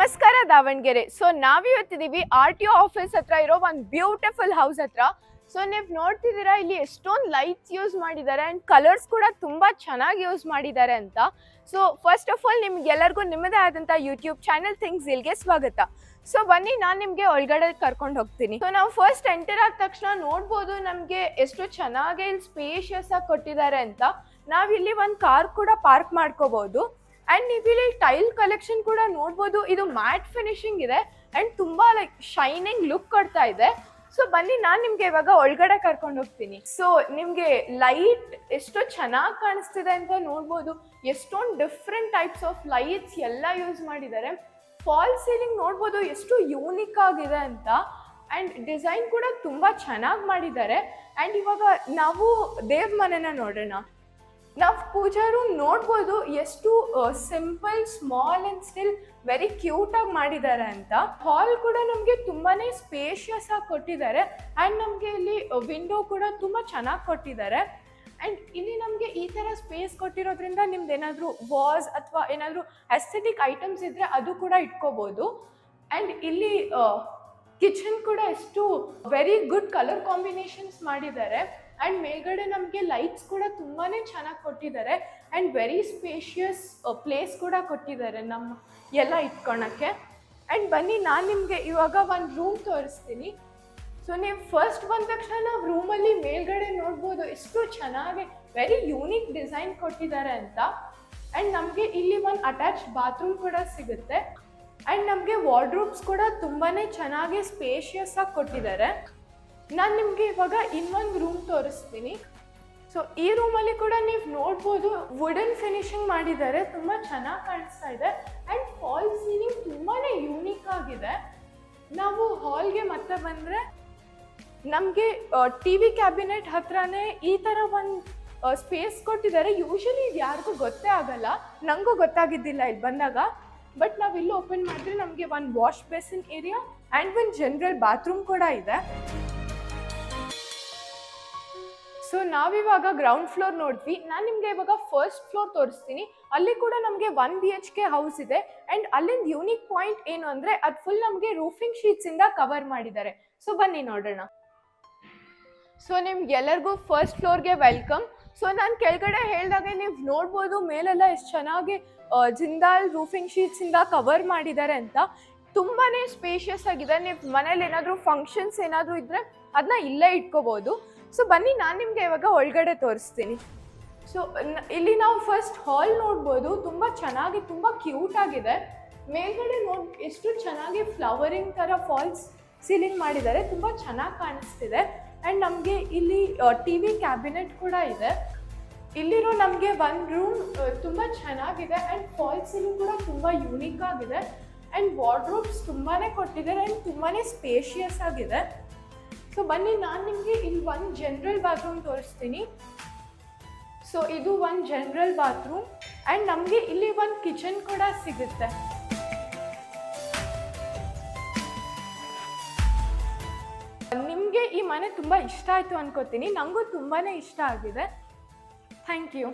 ನಮಸ್ಕಾರ Davanagere. So ನಾವಿವತ್ತಿದೀವಿ RTO office ಹತ್ರ ಇರೋ ಒಂದು ಬ್ಯೂಟಿಫುಲ್ ಹೌಸ್ ಹತ್ರ. ಸೊ ನೀವು ನೋಡ್ತಿದ್ದೀರಾ ಇಲ್ಲಿ ಎಷ್ಟೊಂದು ಲೈಟ್ಸ್ ಯೂಸ್ ಮಾಡಿದ್ದಾರೆ ಅಂಡ್ ಕಲರ್ಸ್ ಕೂಡ ತುಂಬಾ ಚೆನ್ನಾಗಿ ಯೂಸ್ ಮಾಡಿದ್ದಾರೆ ಅಂತ. ಸೊ ಫಸ್ಟ್ ಆಫ್ ಆಲ್ ನಿಮ್ಗೆಲ್ಲರಿಗೂ ನಿಮ್ಮದೇ ಆದಂಥ ಯೂಟ್ಯೂಬ್ ಚಾನೆಲ್ ಥಿಂಗ್ಸ್ ಇಲ್ಗೆ ಸ್ವಾಗತ. ಸೊ ಬನ್ನಿ ನಾನು ನಿಮಗೆ ಒಳಗಡೆ ಕರ್ಕೊಂಡು ಹೋಗ್ತೀನಿ. ಸೊ ನಾವು ಫಸ್ಟ್ ಎಂಟರ್ ಆದ ತಕ್ಷಣ ನೋಡ್ಬೋದು ನಮಗೆ ಎಷ್ಟು ಚೆನ್ನಾಗಿ ಇಲ್ಲಿ ಸ್ಪೇಷಿಯಸ್ ಆಗಿ ಕೊಟ್ಟಿದ್ದಾರೆ ಅಂತ. ನಾವಿಲ್ಲಿ ಒಂದು ಕಾರ್ ಕೂಡ ಪಾರ್ಕ್ ಮಾಡ್ಕೋಬಹುದು. ಅಂಡ್ ನೀವು ಇಲ್ಲಿ ಟೈಲ್ ಕಲೆಕ್ಷನ್ ಕೂಡ ನೋಡ್ಬೋದು. ಇದು ಮ್ಯಾಟ್ ಫಿನಿಶಿಂಗ್ ಇದೆ ಅಂಡ್ ತುಂಬಾ ಲೈಕ್ ಶೈನಿಂಗ್ ಲುಕ್ ಕೊಡ್ತಾ ಇದೆ. ಸೊ ಬನ್ನಿ ನಾನು ನಿಮ್ಗೆ ಇವಾಗ ಒಳಗಡೆ ಕರ್ಕೊಂಡು ಹೋಗ್ತೀನಿ. ಸೊ ನಿಮ್ಗೆ ಲೈಟ್ ಎಷ್ಟು ಚೆನ್ನಾಗಿ ಕಾಣಿಸ್ತಿದೆ ಅಂತ ನೋಡ್ಬೋದು. ಎಷ್ಟೊಂದು ಡಿಫ್ರೆಂಟ್ ಟೈಪ್ಸ್ ಆಫ್ ಲೈಟ್ಸ್ ಎಲ್ಲ ಯೂಸ್ ಮಾಡಿದ್ದಾರೆ. ಫಾಲ್ ಸೀಲಿಂಗ್ ನೋಡ್ಬೋದು ಎಷ್ಟು ಯೂನಿಕ್ ಆಗಿದೆ ಅಂತ. ಅಂಡ್ ಡಿಸೈನ್ ಕೂಡ ತುಂಬಾ ಚೆನ್ನಾಗಿ ಮಾಡಿದ್ದಾರೆ. ಅಂಡ್ ಇವಾಗ ನಾವು ದೇವ್ ಮನೆನ ನೋಡೋಣ. ನಾವು ಪೂಜಾ ರೂಮ್ ನೋಡ್ಬೋದು ಎಷ್ಟು simple, small and still very cute ಆಗಿ ಮಾಡಿದ್ದಾರೆ ಅಂತ. ಹಾಲ್ ಕೂಡ ನಮಗೆ ತುಂಬಾನೇ ಸ್ಪೇಷಿಯಸ್ ಆಗಿ ಕೊಟ್ಟಿದ್ದಾರೆ. ಅಂಡ್ ನಮಗೆ ಇಲ್ಲಿ ವಿಂಡೋ ಕೂಡ ತುಂಬಾ ಚೆನ್ನಾಗಿ ಕೊಟ್ಟಿದ್ದಾರೆ. ಅಂಡ್ ಇಲ್ಲಿ ನಮಗೆ ಈ ತರ ಸ್ಪೇಸ್ ಕೊಟ್ಟಿರೋದ್ರಿಂದ ನಿಮ್ದು ಏನಾದರೂ ವಾಸ್ ಅಥವಾ ಏನಾದರೂ ಅಸ್ಥೆಟಿಕ್ ಐಟಮ್ಸ್ ಇದ್ರೆ ಅದು ಕೂಡ ಇಟ್ಕೋಬಹುದು. ಅಂಡ್ ಇಲ್ಲಿ ಕಿಚನ್ ಕೂಡ ಎಷ್ಟು ವೆರಿ ಗುಡ್ ಕಲರ್ ಕಾಂಬಿನೇಷನ್ಸ್ ಮಾಡಿದ್ದಾರೆ. ಅಂಡ್ ಮೇಲ್ಗಡೆ ನಮಗೆ ಲೈಟ್ಸ್ ಕೂಡ ತುಂಬಾನೇ ಚೆನ್ನಾಗಿ ಕೊಟ್ಟಿದ್ದಾರೆ. ಅಂಡ್ ವೆರಿ ಸ್ಪೇಷಿಯಸ್ ಪ್ಲೇಸ್ ಕೂಡ ಕೊಟ್ಟಿದ್ದಾರೆ ನಮ್ಮ ಎಲ್ಲ ಇಟ್ಕೊಳಕ್ಕೆ. ಅಂಡ್ ಬನ್ನಿ ನಾನು ನಿಮಗೆ ಇವಾಗ ಒಂದು ರೂಮ್ ತೋರಿಸ್ತೀನಿ. ಸೊ ನೀವು ಫಸ್ಟ್ ಬಂದ ತಕ್ಷಣ ನಾವು ರೂಮಲ್ಲಿ ಮೇಲ್ಗಡೆ ನೋಡ್ಬೋದು ಎಷ್ಟು ಚೆನ್ನಾಗಿ ವೆರಿ ಯೂನಿಕ್ ಡಿಸೈನ್ ಕೊಟ್ಟಿದ್ದಾರೆ ಅಂತ. ಅಂಡ್ ನಮಗೆ ಇಲ್ಲಿ ಒಂದು ಅಟ್ಯಾಚ್ಡ್ ಬಾತ್ರೂಮ್ ಕೂಡ ಸಿಗುತ್ತೆ. ಅಂಡ್ ನಮಗೆ ವಾರ್ಡ್ರೋಬ್ಸ್ ಕೂಡ ತುಂಬಾನೇ ಚೆನ್ನಾಗಿ ಸ್ಪೇಷಿಯಸ್ ಆಗಿ ಕೊಟ್ಟಿದ್ದಾರೆ. ನಾನು ನಿಮಗೆ ಇವಾಗ ಇನ್ನೊಂದು ರೂಮ್ ತೋರಿಸ್ತೀನಿ. ಸೊ ಈ ರೂಮಲ್ಲಿ ಕೂಡ ನೀವು ನೋಡ್ಬೋದು ವುಡನ್ ಫಿನಿಶಿಂಗ್ ಮಾಡಿದ್ದಾರೆ. ತುಂಬ ಚೆನ್ನಾಗಿ ಕಾಣಿಸ್ತಾ ಇದೆ. ಆ್ಯಂಡ್ ಫಾಲ್ ಸೀಲಿಂಗ್ ತುಂಬಾ ಯೂನಿಕ್ ಆಗಿದೆ. ನಾವು ಹಾಲ್ಗೆ ಮತ್ತೆ ಬಂದರೆ ನಮಗೆ TV ಕ್ಯಾಬಿನೆಟ್ ಹತ್ರನೇ ಈ ಥರ ಒಂದು ಸ್ಪೇಸ್ ಕೊಟ್ಟಿದ್ದಾರೆ. ಯೂಶಲಿ ಇದು ಯಾರಿಗೂ ಗೊತ್ತೇ ಆಗಲ್ಲ, ನನಗೂ ಗೊತ್ತಾಗಿದ್ದಿಲ್ಲ ಇಲ್ಲಿ ಬಂದಾಗ. ಬಟ್ ನಾವು ಇಲ್ಲಿ ಓಪನ್ ಮಾಡಿದ್ರೆ ನಮಗೆ ಒಂದು ವಾಶ್ ಬೇಸಿನ್ ಏರಿಯಾ ಆ್ಯಂಡ್ ಒಂದು ಜನರಲ್ ಬಾತ್ರೂಮ್ ಕೂಡ ಇದೆ. ಸೊ ನಾವಿವಾಗ ಗ್ರೌಂಡ್ ಫ್ಲೋರ್ ನೋಡಿದ್ವಿ. ನಾನು ನಿಮಗೆ ಇವಾಗ ಫಸ್ಟ್ ಫ್ಲೋರ್ ತೋರಿಸ್ತೀನಿ. ಅಲ್ಲಿ ಕೂಡ ನಮಗೆ 1 BHK ಹೌಸ್ ಇದೆ. ಆ್ಯಂಡ್ ಅಲ್ಲಿಂದ ಯೂನಿಕ್ ಪಾಯಿಂಟ್ ಏನು ಅಂದರೆ ಅದು ಫುಲ್ ನಮಗೆ ರೂಫಿಂಗ್ ಶೀಟ್ಸಿಂದ ಕವರ್ ಮಾಡಿದ್ದಾರೆ. ಸೊ ಬನ್ನಿ ನೋಡೋಣ. ಸೊ ನಿಮ್ಗೆಲ್ಲರಿಗೂ ಫಸ್ಟ್ ಫ್ಲೋರ್ಗೆ ವೆಲ್ಕಮ್. ಸೊ ನಾನು ಕೆಳಗಡೆ ಹೇಳಿದಾಗೆ ನೀವು ನೋಡ್ಬೋದು ಮೇಲೆಲ್ಲ ಎಷ್ಟು ಚೆನ್ನಾಗಿ ಜಿಂದಾಲ್ ರೂಫಿಂಗ್ ಶೀಟ್ಸಿಂದ ಕವರ್ ಮಾಡಿದ್ದಾರೆ ಅಂತ. ತುಂಬಾ ಸ್ಪೇಷಿಯಸ್ ಆಗಿದೆ. ನೀವು ಮನೇಲಿ ಏನಾದರೂ ಫಂಕ್ಷನ್ಸ್ ಏನಾದರೂ ಇದ್ದರೆ ಅದನ್ನ ಇಲ್ಲೇ ಇಟ್ಕೋಬೋದು. ಸೊ ಬನ್ನಿ ನಾನು ನಿಮಗೆ ಇವಾಗ ಒಳಗಡೆ ತೋರಿಸ್ತೀನಿ. ಸೊ ಇಲ್ಲಿ ನಾವು ಫಸ್ಟ್ ಹಾಲ್ ನೋಡ್ಬೋದು. ತುಂಬ ಚೆನ್ನಾಗಿ ತುಂಬ ಕ್ಯೂಟ್ ಆಗಿದೆ. ಮೇಲ್ಗಡೆ ಎಷ್ಟು ಚೆನ್ನಾಗಿ ಫ್ಲವರಿಂಗ್ ಥರ ಫಾಲ್ಸ್ ಸೀಲಿಂಗ್ ಮಾಡಿದ್ದಾರೆ. ತುಂಬ ಚೆನ್ನಾಗಿ ಕಾಣಿಸ್ತಿದೆ. ಆ್ಯಂಡ್ ನಮಗೆ ಇಲ್ಲಿ TV ಕ್ಯಾಬಿನೆಟ್ ಕೂಡ ಇದೆ. ಇಲ್ಲಿರೋ ನಮಗೆ ಒಂದು ರೂಮ್ ತುಂಬ ಚೆನ್ನಾಗಿದೆ. ಆ್ಯಂಡ್ ಫಾಲ್ ಸೀಲಿಂಗ್ ಕೂಡ ತುಂಬ ಯೂನಿಕ್ ಆಗಿದೆ. ಆ್ಯಂಡ್ ವಾರ್ಡ್ರೋಬ್ಸ್ ತುಂಬಾ ಕೊಟ್ಟಿದ್ದಾರೆ. ಆ್ಯಂಡ್ ತುಂಬಾ ಸ್ಪೇಷಿಯಸ್ ಆಗಿದೆ. ಸೊ ಬನ್ನಿ ನಾನು ನಿಮಗೆ ಇಲ್ಲಿ ಒಂದು ಜನರಲ್ ಬಾತ್ರೂಮ್ ತೋರಿಸ್ತೀನಿ. ಸೊ ಇದು ಒಂದು ಜನರಲ್ ಬಾತ್ರೂಮ್. ಆ್ಯಂಡ್ ನಮಗೆ ಇಲ್ಲಿ ಒಂದು ಕಿಚನ್ ಕೂಡ ಸಿಗುತ್ತೆ. ನಿಮಗೆ ಈ ಮನೆ ತುಂಬ ಇಷ್ಟ ಆಯಿತು ಅನ್ಕೋತೀನಿ. ನನಗೂ ತುಂಬಾ ಇಷ್ಟ ಆಗಿದೆ. Thank you.